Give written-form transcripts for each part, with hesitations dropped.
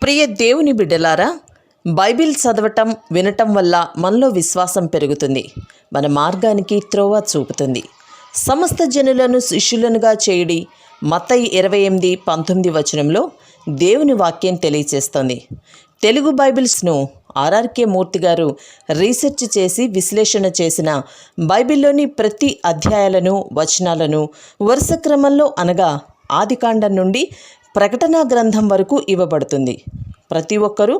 ప్రియ దేవుని బిడ్డలారా, బైబిల్ చదవటం వినటం వల్ల మనలో విశ్వాసం పెరుగుతుంది. మన మార్గానికి త్రోవ చూపుతుంది. సమస్త జనులను శిష్యులనుగా చేయుడి మత్తయి 28:19 వచనంలో దేవుని వాక్యం తెలియచేస్తోంది. తెలుగు బైబిల్స్ను ఆర్ఆర్కే మూర్తి గారు రీసెర్చ్ చేసి విశ్లేషణ చేసిన బైబిల్లోని ప్రతి అధ్యాయాలను వచనాలను వరుస క్రమంలో అనగా ఆదికాండం నుండి ప్రకటనా గ్రంథం వరకు ఇవ్వబడుతుంది. ప్రతి ఒక్కరూ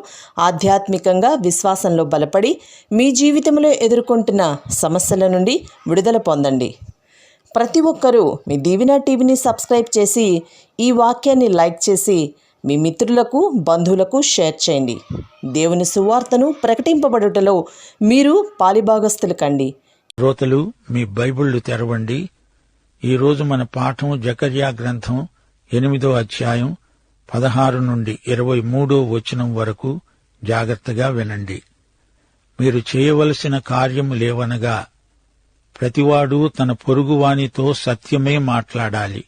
ఆధ్యాత్మికంగా విశ్వాసంలో బలపడి మీ జీవితంలో ఎదుర్కొంటున్న సమస్యల నుండి విడుదల పొందండి. ప్రతి ఒక్కరూ మీ దీవెన టీవీని సబ్స్క్రైబ్ చేసి ఈ వాక్యాన్ని లైక్ చేసి మీ మిత్రులకు బంధువులకు షేర్ చేయండి. దేవుని సువార్తను ప్రకటింపబడుటలో మీరు పాలిభాగస్తులు కండి. శ్రోతలు, మీ బైబిళ్లు తెరవండి. ఈరోజు మన పాఠం జకర్యా గ్రంథం 8వ అధ్యాయం 16 నుండి 23వ వచనం వరకు జాగ్రత్తగా వినండి. మీరు చేయవలసిన కార్యములేవనగా, ప్రతివాడు తన పొరుగువానితో సత్యమే మాట్లాడాలి.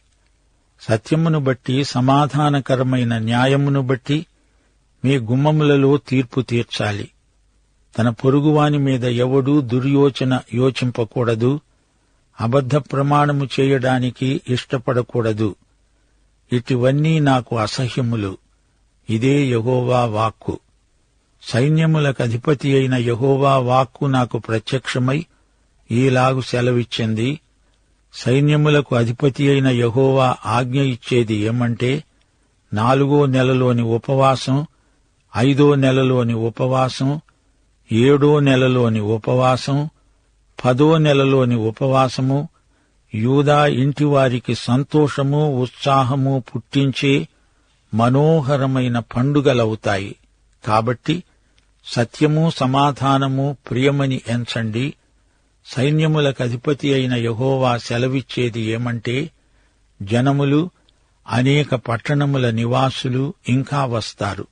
సత్యమును బట్టి, సమాధానకరమైన న్యాయమును బట్టి మీ గుమ్మములలో తీర్పు తీర్చాలి. తన పొరుగువాని మీద ఎవడూ దుర్యోచన యోచింపకూడదు. అబద్ధ ప్రమాణము చేయడానికి ఇష్టపడకూడదు. ఇటివన్నీ నాకు అసహ్యములు. ఇదే యెహోవా వాక్కు. సైన్యములకు అధిపతి అయిన యెహోవా వాక్కు నాకు ప్రత్యక్షమై ఈలాగు సెలవిచ్చింది. సైన్యములకు అధిపతి అయిన యెహోవా ఆజ్ఞ ఇచ్చేది ఏమంటే, 4వ నెలలోని ఉపవాసం, 5వ నెలలోని ఉపవాసం, 7వ నెలలోని ఉపవాసం, 10వ నెలలోని ఉపవాసము యూదా ఇంటివారికి సంతోషము ఉత్సాహము పుట్టించే మనోహరమైన పండుగలవుతాయి. కాబట్టి సత్యము సమాధానము ప్రియమని ఎంచండి. సైన్యములకు అధిపతి అయిన యెహోవా సెలవిచ్చేది ఏమంటే, జనములు, అనేక పట్టణముల నివాసులు ఇంకా వస్తారు.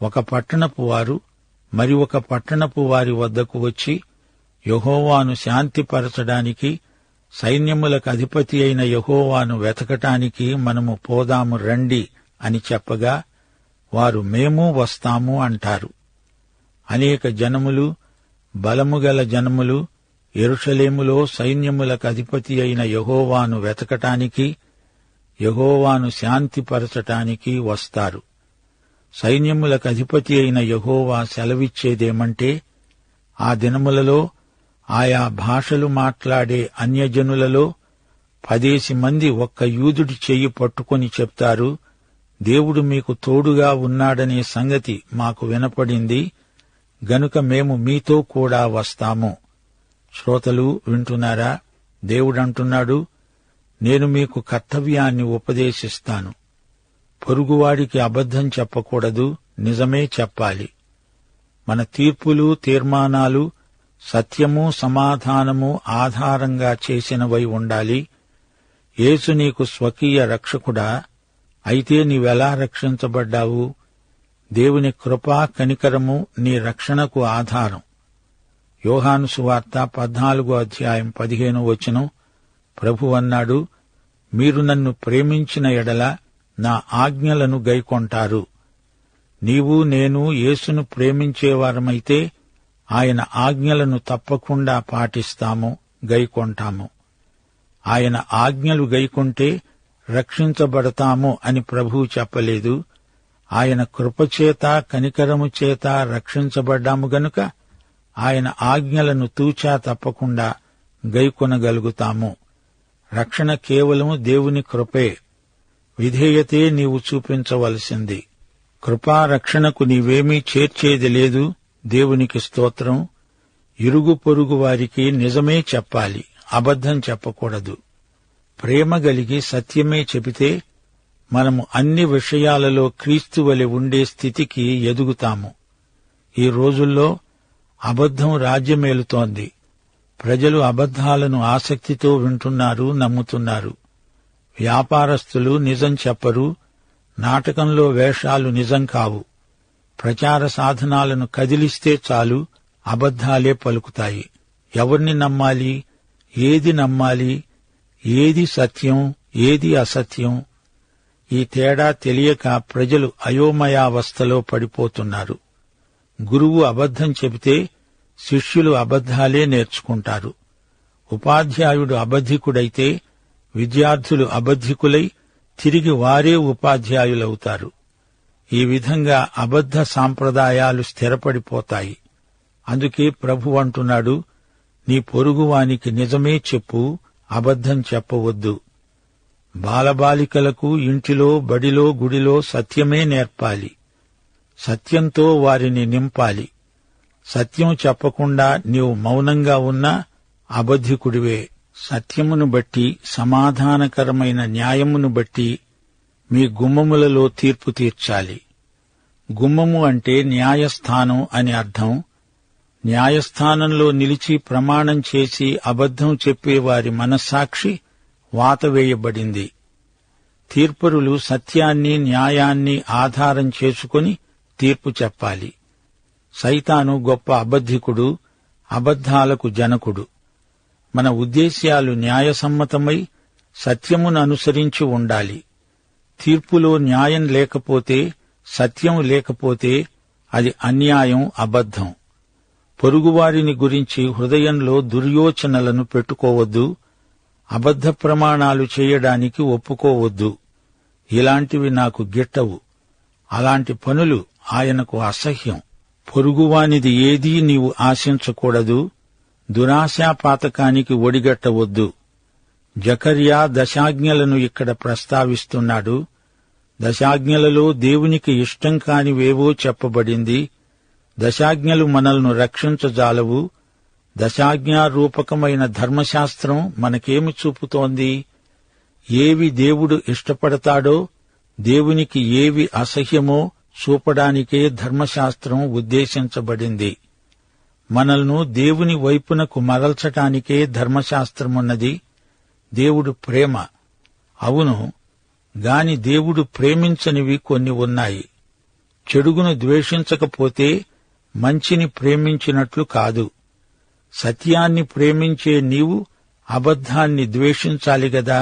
ఒక పట్టణపు వారు మరి ఒక పట్టణపు వారి వద్దకు వచ్చి యెహోవాను శాంతిపరచడానికి, సైన్యములకు అధిపతి అయిన యెహోవాను వెతకటానికి మనము పోదాము రండి అని చెప్పగా, వారు మేము వస్తాము అంటారు. అనేక జనములు, బలముగల జనములు యెరూషలేములో సైన్యములకు అధిపతి అయిన యెహోవాను వెతకటానికి, యెహోవాను శాంతిపరచటానికి వస్తారు. సైన్యములకు అధిపతి అయిన యెహోవా సెలవిచ్చేదేమంటే, ఆ దినములలో ఆయా భాషలు మాట్లాడే అన్యజనులలో 10 మంది ఒక్క యూదుడి చెయ్యి పట్టుకొని చెప్తారు, దేవుడు మీకు తోడుగా ఉన్నాడనే సంగతి మాకు వినపడింది గనుక మేము మీతో కూడా వస్తాము. శ్రోతలు వింటున్నారా? దేవుడంటున్నాడు, నేను మీకు కర్తవ్యాన్ని ఉపదేశిస్తాను. పొరుగువాడికి అబద్ధం చెప్పకూడదు, నిజమే చెప్పాలి. మన తీర్పులు, తీర్మానాలు సత్యము సమాధానము ఆధారంగా చేసినవై ఉండాలి. యేసు నీకు స్వకీయ రక్షకుడా? అయితే నీవెలా రక్షించబడ్డావు? దేవుని కృపా కనికరము నీ రక్షణకు ఆధారం. యోహాను సువార్త 14వ అధ్యాయం 15వ వచనం ప్రభు అన్నాడు, మీరు నన్ను ప్రేమించిన ఎడల నా ఆజ్ఞలను గైకొంటారు. నీవు నేను యేసును ప్రేమించేవారమైతే ఆయన ఆజ్ఞలను తప్పకుండా పాటిస్తాము, గైకొంటాము. ఆయన ఆజ్ఞలు గైకొంటే రక్షించబడతాము అని ప్రభువు చెప్పలేదు. ఆయన కృపచేత కనికరము చేత రక్షించబడ్డాము గనుక ఆయన ఆజ్ఞలను తూచా తప్పకుండా గైకొనగలుగుతాము. రక్షణ కేవలం దేవుని కృపే. విధేయతే నీవు చూపించవలసింది. కృపారక్షణకు నీవేమీ చేర్చేది లేదు. దేవునికి స్తోత్రం. ఇరుగు పొరుగు వారికి నిజమే చెప్పాలి, అబద్ధం చెప్పకూడదు. ప్రేమ గలిగి సత్యమే చెబితే మనము అన్ని విషయాలలో క్రీస్తు వలె ఉండే స్థితికి ఎదుగుతాము. ఈ రోజుల్లో అబద్ధం రాజ్యమేలుతోంది. ప్రజలు అబద్ధాలను ఆసక్తితో వింటున్నారు, నమ్ముతున్నారు. వ్యాపారస్తులు నిజం చెప్పరు. నాటకంలో వేషాలు నిజం కావు. ప్రచార సాధనాలను కదిలిస్తే చాలు, అబద్ధాలే పలుకుతాయి. ఎవరిని నమ్మాలి? ఏది నమ్మాలి? ఏది సత్యం, ఏది అసత్యం? ఈ తేడా తెలియక ప్రజలు అయోమయావస్థలో పడిపోతున్నారు. గురువు అబద్ధం చెబితే శిష్యులు అబద్ధాలే నేర్చుకుంటారు. ఉపాధ్యాయుడు అబద్ధికుడైతే విద్యార్థులు అబద్ధికులై తిరిగి వారే ఉపాధ్యాయులవుతారు. ఈ విధంగా అబద్ధ సాంప్రదాయాలు స్థిరపడిపోతాయి. అందుకే ప్రభు అంటున్నాడు, నీ పొరుగువానికి నిజమే చెప్పు, అబద్ధం చెప్పవద్దు. బాలబాలికలకు ఇంటిలో, బడిలో, గుడిలో సత్యమే నేర్పాలి. సత్యంతో వారిని నింపాలి. సత్యం చెప్పకుండా నీవు మౌనంగా ఉన్నా అబద్ధికుడివే. సత్యమును బట్టి, సమాధానకరమైన న్యాయమును బట్టి మీ గుమ్మములలో తీర్పు తీర్చాలి. గుమ్మము అంటే న్యాయస్థానం అని అర్థం. న్యాయస్థానంలో నిలిచి ప్రమాణం చేసి అబద్ధం చెప్పేవారి మనస్సాక్షి వాతవేయబడింది. తీర్పరులు సత్యాన్ని, న్యాయాన్ని ఆధారం చేసుకుని తీర్పు చెప్పాలి. సైతాను గొప్ప అబద్ధికుడు, అబద్ధాలకు జనకుడు. మన ఉద్దేశ్యాలు న్యాయసమ్మతమై సత్యమును అనుసరించి ఉండాలి. తీర్పులో న్యాయం లేకపోతే, సత్యం లేకపోతే అది అన్యాయం, అబద్ధం. పొరుగువారిని గురించి హృదయంలో దుర్యోచనలను పెట్టుకోవద్దు. అబద్ధ ప్రమాణాలు చేయడానికి ఒప్పుకోవద్దు. ఇలాంటివి నాకు గిట్టవు. అలాంటి పనులు ఆయనకు అసహ్యం. పొరుగువానిది ఏదీ నీవు ఆశించకూడదు. దురాశాపాతకానికి ఒడిగట్టవద్దు. జకర్యా దశాజ్ఞలను ఇక్కడ ప్రస్తావిస్తున్నాడు. దశాజ్ఞలలో దేవునికి ఇష్టం కానివేవో చెప్పబడింది. దశాజ్ఞలు మనల్ని రక్షించజాలవు. దశాజ్ఞారూపకమైన ధర్మశాస్త్రం మనకేమి చూపుతోంది? ఏవి దేవుడు ఇష్టపడతాడో, దేవునికి ఏవి అసహ్యమో చూపడానికే ధర్మశాస్త్రం ఉద్దేశించబడింది. మనల్ని దేవుని వైపునకు మరల్చటానికే ధర్మశాస్త్రమున్నది. దేవుడు ప్రేమ. అవును, గాని దేవుడు ప్రేమించనివి కొన్ని ఉన్నాయి. చెడుగును ద్వేషించకపోతే మంచిని ప్రేమించినట్లు కాదు. సత్యాన్ని ప్రేమించే నీవు అబద్ధాన్ని ద్వేషించాలి గదా.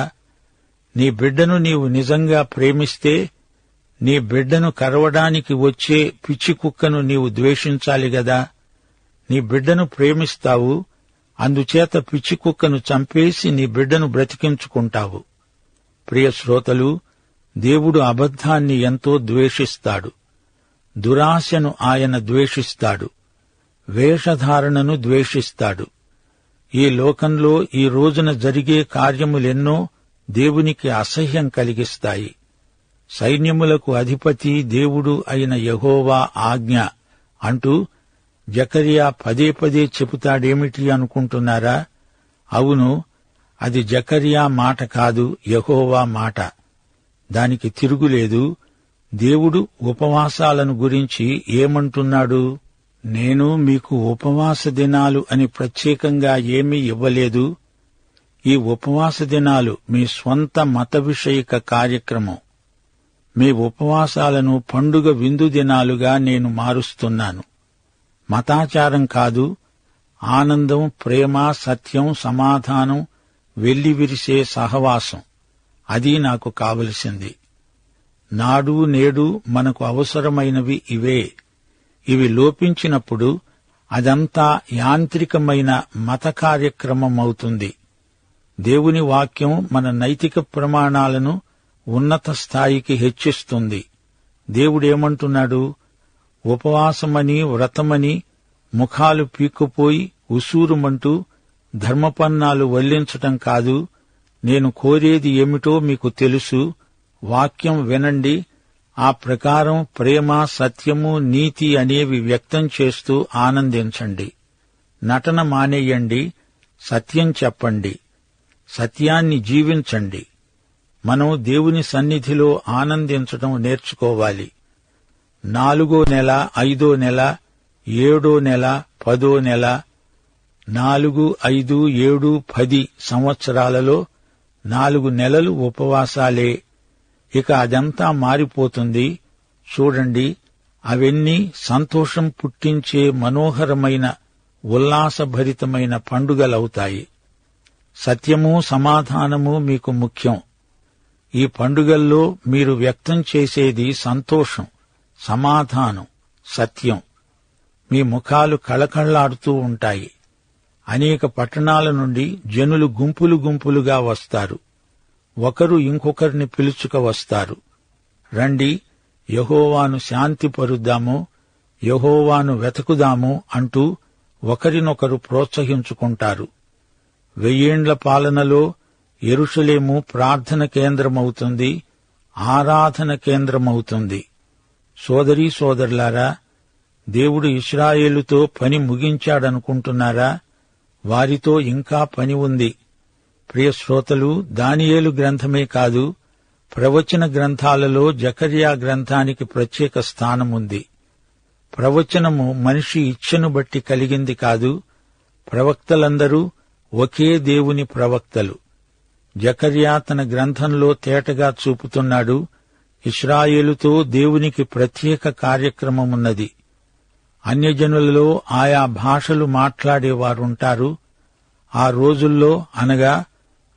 నీ బిడ్డను నీవు నిజంగా ప్రేమిస్తే నీ బిడ్డను కరవడానికి వచ్చే పిచ్చి కుక్కను నీవు ద్వేషించాలి గదా. నీ బిడ్డను ప్రేమిస్తావు, అందుచేత పిచ్చి కుక్కను చంపేసి నీ బిడ్డను బ్రతికించుకుంటావు. ప్రియ శ్రోతలు, దేవుడు అబద్ధాన్ని ఎంతో ద్వేషిస్తాడు. దురాశను ఆయన ద్వేషిస్తాడు. వేషధారణను ద్వేషిస్తాడు. ఈ లోకంలో ఈ రోజున జరిగే కార్యములెన్నో దేవునికి అసహ్యం కలిగిస్తాయి. సైన్యములకు అధిపతి దేవుడు అయిన యెహోవా ఆజ్ఞ అంటూ జకర్యా పదే పదే చెబుతాడేమిటి అనుకుంటున్నారా? అవును, అది జకర్యా మాట కాదు, యెహోవా మాట. దానికి తిరుగులేదు. దేవుడు ఉపవాసాలను గురించి ఏమంటున్నాడు? నేను మీకు ఉపవాస దినాలు అని ప్రత్యేకంగా ఏమీ ఇవ్వలేదు. ఈ ఉపవాస దినాలు మీ స్వంత మత విషయిక కార్యక్రమం. మీ ఉపవాసాలను పండుగ విందు దినాలుగా నేను మారుస్తున్నాను. మతాచారం కాదు, ఆనందం, ప్రేమ, సత్యం, సమాధానం, వెల్లివిరిసే సహవాసం. అది నాకు కావలసింది. నాడు నేడు మనకు అవసరమైనవి ఇవే. ఇవి లోపించినప్పుడు అదంతా యాంత్రికమైన మత కార్యక్రమమవుతుంది. దేవుని వాక్యం మన నైతిక ప్రమాణాలను ఉన్నత స్థాయికి హెచ్చిస్తుంది. దేవుడేమంటున్నాడు? ఉపవాసమని, వ్రతమని ముఖాలు పీక్కుపోయి ఉసూరుమంటూ ధర్మపన్నాలు వల్లించటం కాదు. నేను కోరేది ఏమిటో మీకు తెలుసు. వాక్యం వినండి. ఆ ప్రకారం ప్రేమ, సత్యము, నీతి అనేవి వ్యక్తం చేస్తూ ఆనందించండి. నటన మానేయండి. సత్యం చెప్పండి. సత్యాన్ని జీవించండి. మనం దేవుని సన్నిధిలో ఆనందించటం నేర్చుకోవాలి. 4వ నెల, 5వ నెల, 7వ నెల, 10వ నెల, 4, 5, 7, 10 సంవత్సరాలలో 4 నెలలు ఉపవాసాలే. ఇక అదంతా మారిపోతుంది. చూడండి, అవన్నీ సంతోషం పుట్టించే మనోహరమైన, ఉల్లాసభరితమైన పండుగలవుతాయి. సత్యము, సమాధానము మీకు ముఖ్యం. ఈ పండుగల్లో మీరు వ్యక్తం చేసేది సంతోషం, సమాధానం, సత్యం. మీ ముఖాలు కళకళ్లాడుతూ ఉంటాయి. అనేక పట్టణాల నుండి జనులు గుంపులు గుంపులుగా వస్తారు. ఒకరు ఇంకొకరిని పిలుచుక వస్తారు. రండి, యెహోవాను శాంతిపరుద్దాము, యెహోవాను వెతకుదాము అంటూ ఒకరినొకరు ప్రోత్సహించుకుంటారు. 1000 ఏండ్ల పాలనలో యెరూషలేము ప్రార్థన కేంద్రమవుతుంది, ఆరాధన కేంద్రమవుతుంది. సోదరీ సోదరులారా, దేవుడు ఇశ్రాయేలుతో పని ముగించాడనుకుంటున్నారా? వారితో ఇంకా పని ఉంది. ప్రియ శ్రోతలు, దానియేలు గ్రంథమే కాదు, ప్రవచన గ్రంథాలలో జకర్యా గ్రంథానికి ప్రత్యేక స్థానముంది. ప్రవచనము మనిషి ఇచ్ఛను బట్టి కలిగింది కాదు. ప్రవక్తలందరూ ఒకే దేవుని ప్రవక్తలు. జకర్యా తన గ్రంథంలో తేటగా చూపుతున్నాడు, ఇశ్రాయేలుతో దేవునికి ప్రత్యేక కార్యక్రమమున్నది. అన్యజనులలో ఆయా భాషలు మాట్లాడేవారుంటారు. ఆ రోజుల్లో, అనగా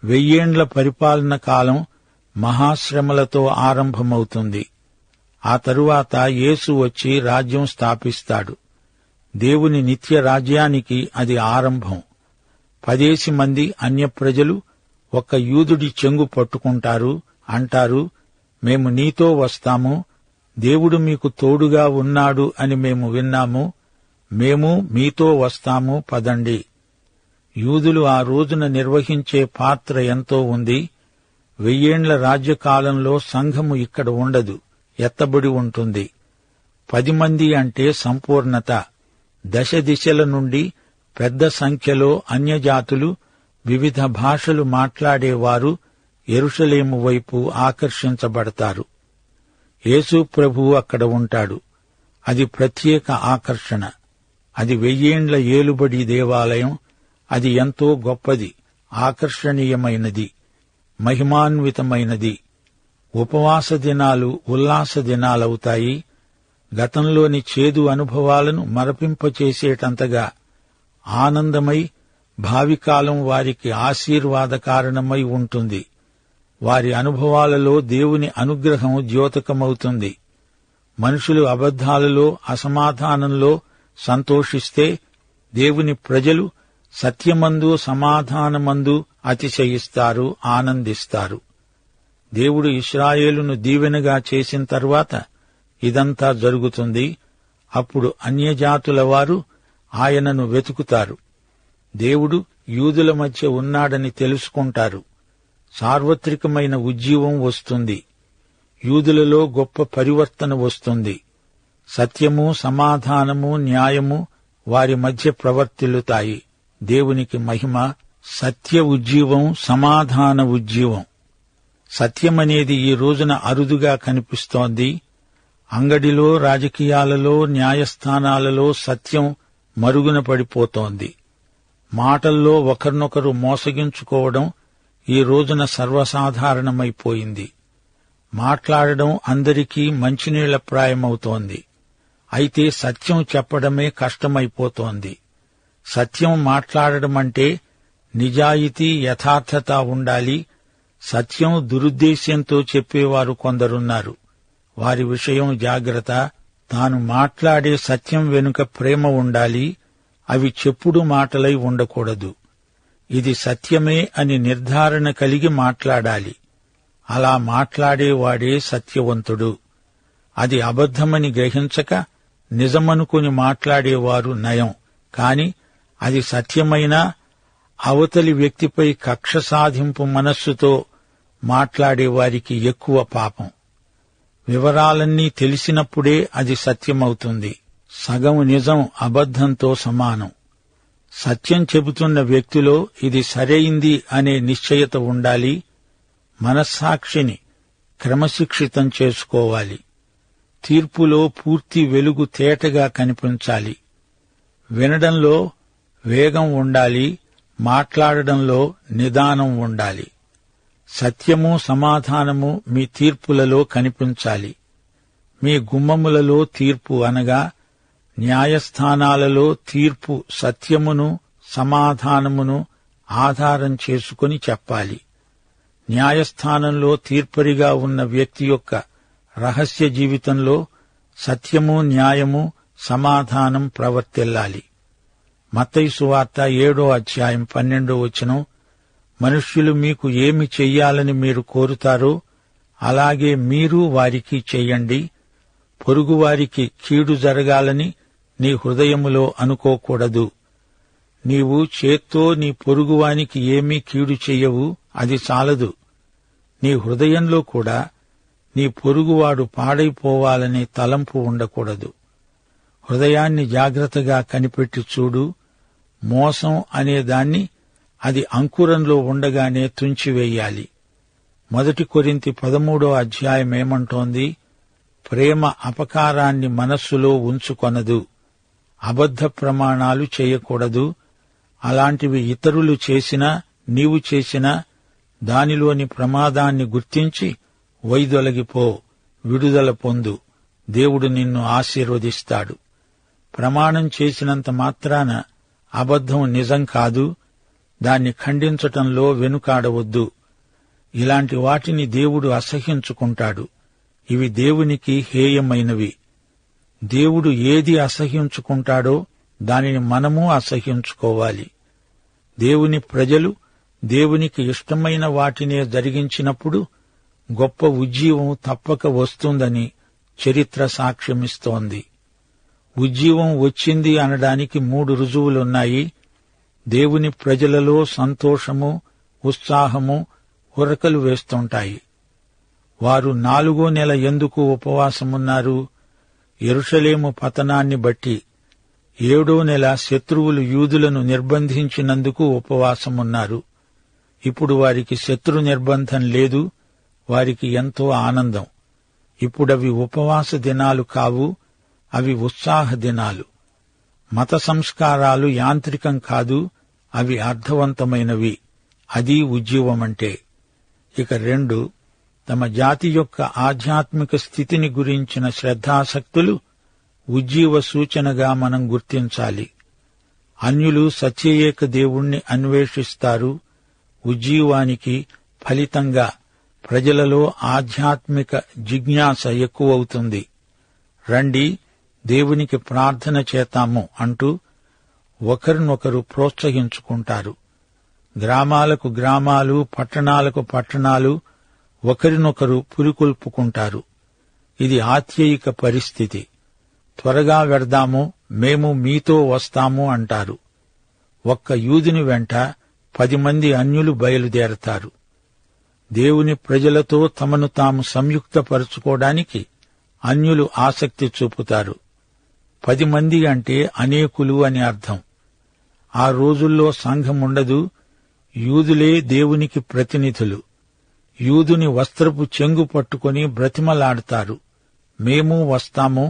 1000 ఏండ్ల పరిపాలన కాలం మహాశ్రమలతో ఆరంభమవుతుంది. ఆ తరువాత యేసు వచ్చి రాజ్యం స్థాపిస్తాడు. దేవుని నిత్య రాజ్యానికి అది ఆరంభం. 10 మంది అన్యప్రజలు ఒక్క యూదుడి చెంగు పట్టుకుంటారు, అంటారు, మేము నీతో వస్తాము, దేవుడు మీకు తోడుగా ఉన్నాడు అని మేము విన్నాము, మేము మీతో వస్తాము, పదండి. యూదులు ఆ రోజున నిర్వహించే పాత్ర ఎంతో ఉంది. 1000 ఏండ్ల రాజ్యకాలంలో సంఘము ఇక్కడ ఉండదు, ఎత్తబడి ఉంటుంది. 10 మంది అంటే సంపూర్ణత. దశ దిశల నుండి పెద్ద సంఖ్యలో అన్యజాతులు, వివిధ భాషలు మాట్లాడేవారు యెరూషలేము వైపు ఆకర్షించబడతారు. యేసు ప్రభువు అక్కడ ఉంటాడు. అది ప్రత్యేక ఆకర్షణ. అది 1000 ఏండ్ల ఏలుబడి దేవాలయం. అది ఎంతో గొప్పది, ఆకర్షణీయమైనది, మహిమాన్వితమైనది. ఉపవాస దినాలు ఉల్లాస దినాలవుతాయి. గతంలోని చేదు అనుభవాలను మరపింపచేసేటంతగా ఆనందమై, భావికాలం వారికి ఆశీర్వాద కారణమై ఉంటుంది. వారి అనుభవాలలో దేవుని అనుగ్రహం ద్యోతకమవుతుంది. మనుషులు అబద్ధాలలో, అసమాధానంలో సంతోషిస్తే, దేవుని ప్రజలు సత్యమందు, సమాధానమందు అతిశయిస్తారు, ఆనందిస్తారు. దేవుడు ఇశ్రాయేలును దీవెనగా చేసిన తరువాత ఇదంతా జరుగుతుంది. అప్పుడు అన్యజాతుల వారు ఆయనను వెతుకుతారు. దేవుడు యూదుల మధ్య ఉన్నాడని తెలుసుకుంటారు. సార్వత్రికమైన ఉజ్జీవం వస్తుంది. యూదులలో గొప్ప పరివర్తన వస్తుంది. సత్యము, సమాధానము, న్యాయము వారి మధ్య ప్రవర్తిల్లుతాయి. దేవునికి మహిమ. సత్య ఉజ్జీవం, సమాధాన ఉజ్జీవం. సత్యమనేది ఈ రోజున అరుదుగా కనిపిస్తోంది. అంగడిలో, రాజకీయాలలో, న్యాయస్థానాలలో సత్యం మరుగున పడిపోతోంది. మాటల్లో ఒకరినొకరు మోసగించుకోవడం ఈ రోజున సర్వసాధారణమైపోయింది. మాట్లాడడం అందరికీ మంచినీళ్లప్రాయమవుతోంది. అయితే సత్యం చెప్పడమే కష్టమైపోతోంది. సత్యం మాట్లాడడమంటే నిజాయితీ, యథార్థత ఉండాలి. సత్యం దురుద్దేశ్యంతో చెప్పేవారు కొందరున్నారు. వారి విషయం జాగ్రత్త. తాను మాట్లాడే సత్యం వెనుక ప్రేమ ఉండాలి. అవి చెప్పుడు మాటలై ఉండకూడదు. ఇది సత్యమే అని నిర్ధారణ కలిగి మాట్లాడాలి. అలా మాట్లాడేవాడే సత్యవంతుడు. అది అబద్ధమని గ్రహించక నిజమనుకుని మాట్లాడేవారు నయం. కాని అది సత్యమైనా అవతలి వ్యక్తిపై కక్ష సాధింపు మనస్సుతో మాట్లాడేవారికి ఎక్కువ పాపం. వివరాలన్నీ తెలిసినప్పుడే అది సత్యమవుతుంది. సగం నిజం అబద్ధంతో సమానం. సత్యం చెబుతున్న వ్యక్తిలో ఇది సరైంది అనే నిశ్చయత ఉండాలి. మనస్సాక్షిని క్రమశిక్షితం చేసుకోవాలి. తీర్పులో పూర్తి వెలుగు తేటగా కనిపించాలి. వినడంలో వేగం ఉండాలి. మాట్లాడడంలో నిదానం ఉండాలి. సత్యము, సమాధానము మీ తీర్పులలో కనిపించాలి. మీ గుమ్మములలో తీర్పు అనగా న్యాయస్థానాలలో తీర్పు సత్యమును, సమాధానమును ఆధారం చేసుకుని చెప్పాలి. న్యాయస్థానంలో తీర్పరిగా ఉన్న వ్యక్తి యొక్క రహస్య జీవితంలో సత్యము, న్యాయము, సమాధానం ప్రవర్తిల్లాలి. మత్తయి సువార్త 7:12 మనుష్యులు మీకు ఏమి చెయ్యాలని మీరు కోరుతారో అలాగే మీరు వారికి చెయ్యండి. పొరుగువారికి కీడు జరగాలని నీ హృదయములో అనుకోకూడదు. నీవు చేత్తో నీ పొరుగువానికి ఏమీ కీడు చెయ్యవు, అది చాలదు. నీ హృదయంలో కూడా నీ పొరుగువాడు పాడైపోవాలనే తలంపు ఉండకూడదు. హృదయాన్ని జాగ్రత్తగా కనిపెట్టి చూడు. మోసం అనేదాన్ని అది అంకురంలో ఉండగానే తుంచివేయాలి. 1 కొరింథీ 13 ఏమంటోంది? ప్రేమ అపకారాన్ని మనస్సులో ఉంచుకొనదు. అబద్ధ ప్రమాణాలు చేయకూడదు. అలాంటివి ఇతరులు చేసినా నీవు చేసినా దానిలోని ప్రమాదాన్ని గుర్తించి వైదొలగిపో, విడుదల పొందు. దేవుడు నిన్ను ఆశీర్వదిస్తాడు. ప్రమాణం చేసినంత మాత్రాన అబద్ధం నిజం కాదు. దాన్ని ఖండించటంలో వెనుకాడవద్దు. ఇలాంటి వాటిని దేవుడు అసహ్యించుకుంటాడు. ఇవి దేవునికి హేయమైనవి. దేవుడు ఏది అసహ్యించుకుంటాడో దానిని మనము అసహ్యించుకోవాలి. దేవుని ప్రజలు దేవునికి ఇష్టమైన వాటినే జరిగించినప్పుడు గొప్ప ఉజ్జీవం తప్పక వస్తుందని చరిత్ర సాక్ష్యమిస్తోంది. ఉజ్జీవం వచ్చింది అనడానికి 3 రుజువులున్నాయి. దేవుని ప్రజలలో సంతోషము, ఉత్సాహము, ఉరకలు వేస్తుంటాయి. వారు 4వ నెల ఎందుకు ఉపవాసమున్నారు? యెరూషలేము పతనాన్ని బట్టి. 7వ నెల శత్రువులు యూదులను నిర్బంధించినందుకు ఉపవాసమున్నారు. ఇప్పుడు వారికి శత్రు నిర్బంధం లేదు. వారికి ఎంతో ఆనందం. ఇప్పుడవి ఉపవాస దినాలు కావు, అవి ఉత్సాహ దినాలు. మత సంస్కారాలు యాంత్రికం కాదు, అవి అర్థవంతమైనవి. అది ఉజ్జీవమంటే. ఇక 2, తమ జాతి యొక్క ఆధ్యాత్మిక స్థితిని గురించిన శ్రద్ధాసక్తులు ఉజ్జీవ సూచనగా మనం గుర్తించాలి. అన్యులు సత్యయేక దేవుణ్ణి అన్వేషిస్తారు. ఉజ్జీవానికి ఫలితంగా ప్రజలలో ఆధ్యాత్మిక జిజ్ఞాస ఎక్కువవుతుంది. రండి, దేవునికి ప్రార్థన చేతాము అంటూ ఒకరినొకరు ప్రోత్సహించుకుంటారు. గ్రామాలకు గ్రామాలు, పట్టణాలకు పట్టణాలు ఒకరినొకరు పురికొల్పుకుంటారు. ఇది ఆత్యయిక పరిస్థితి. త్వరగా వెడదాము, మేము మీతో వస్తాము అంటారు. ఒక్క యూదుని వెంట 10 మంది అన్యులు బయలుదేరతారు. దేవుని ప్రజలతో తమను తాము సంయుక్తపరుచుకోవడానికి అన్యులు ఆసక్తి చూపుతారు. 10 మంది అంటే అనేకులు అని అర్థం. ఆ రోజుల్లో సంఘముండదు. యూదులే దేవునికి ప్రతినిధులు. యూదుని వస్త్రపు చెంగు పట్టుకుని బ్రతిమలాడతారు. మేము వస్తాము,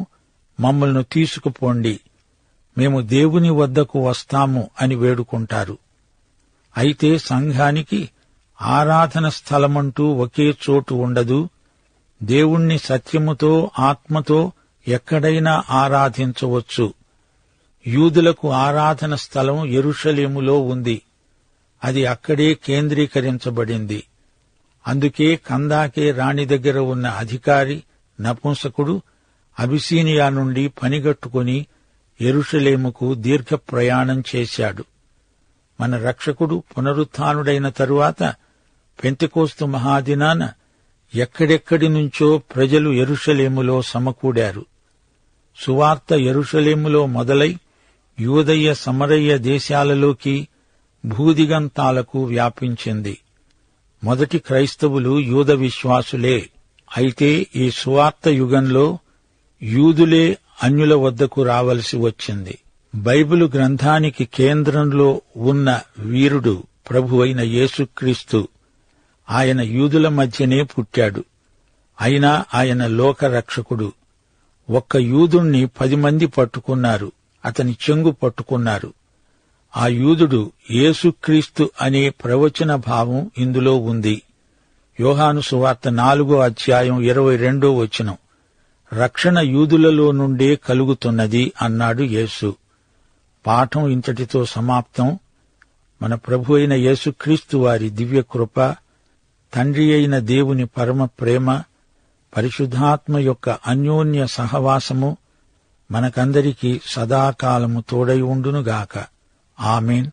మమ్మల్ని తీసుకుపోండి, మేము దేవుని వద్దకు వస్తాము అని వేడుకుంటారు. అయితే సంఘానికి ఆరాధన స్థలమంటూ ఒకే చోటు ఉండదు. దేవుణ్ణి సత్యముతో, ఆత్మతో ఎక్కడైనా ఆరాధించవచ్చు. యూదులకు ఆరాధన స్థలం యెరూషలేములో ఉంది. అది అక్కడే కేంద్రీకరించబడింది. అందుకే కందాకే రాణి దగ్గర ఉన్న అధికారి నపుంసకుడు అబిసీనియా నుండి పనిగట్టుకుని యెరూషలేముకు దీర్ఘ ప్రయాణం చేశాడు. మన రక్షకుడు పునరుత్థానుడైన తరువాత పెంతెకోస్తు మహాదినాన ఎక్కడెక్కడి నుంచో ప్రజలు యెరూషలేములో సమకూడారు. సువార్త యెరూషలేములో మొదలై యూదయ, సమరయ్య దేశాలలోకి, భూదిగంతాలకు వ్యాపించింది. మొదటి క్రైస్తవులు యూద విశ్వాసులే. అయితే ఈ సువార్త యుగంలో యూదులే అన్యుల వద్దకు రావలసి వచ్చింది. బైబిలు గ్రంథానికి కేంద్రంలో ఉన్న వీరుడు ప్రభువైన యేసుక్రీస్తు. ఆయన యూదుల మధ్యనే పుట్టాడు. అయినా ఆయన లోకరక్షకుడు. ఒక్క యూదుణ్ణి 10 మంది పట్టుకున్నారు, అతని చెంగు పట్టుకున్నారు. ఆ యూదుడు యేసుక్రీస్తు అనే ప్రవచన భావం ఇందులో ఉంది. యోహాను సువార్త 4:22 రక్షణ యూదులలో నుండే కలుగుతున్నది అన్నాడు యేసు. పాఠం ఇంతటితో సమాప్తం. మన ప్రభు అయిన యేసుక్రీస్తు వారి దివ్యకృప, తండ్రి అయిన దేవుని పరమ ప్రేమ, పరిశుద్ధాత్మ యొక్క అన్యోన్య సహవాసము మనకందరికీ సదాకాలము తోడై ఉండునుగాక. ఆమేన్.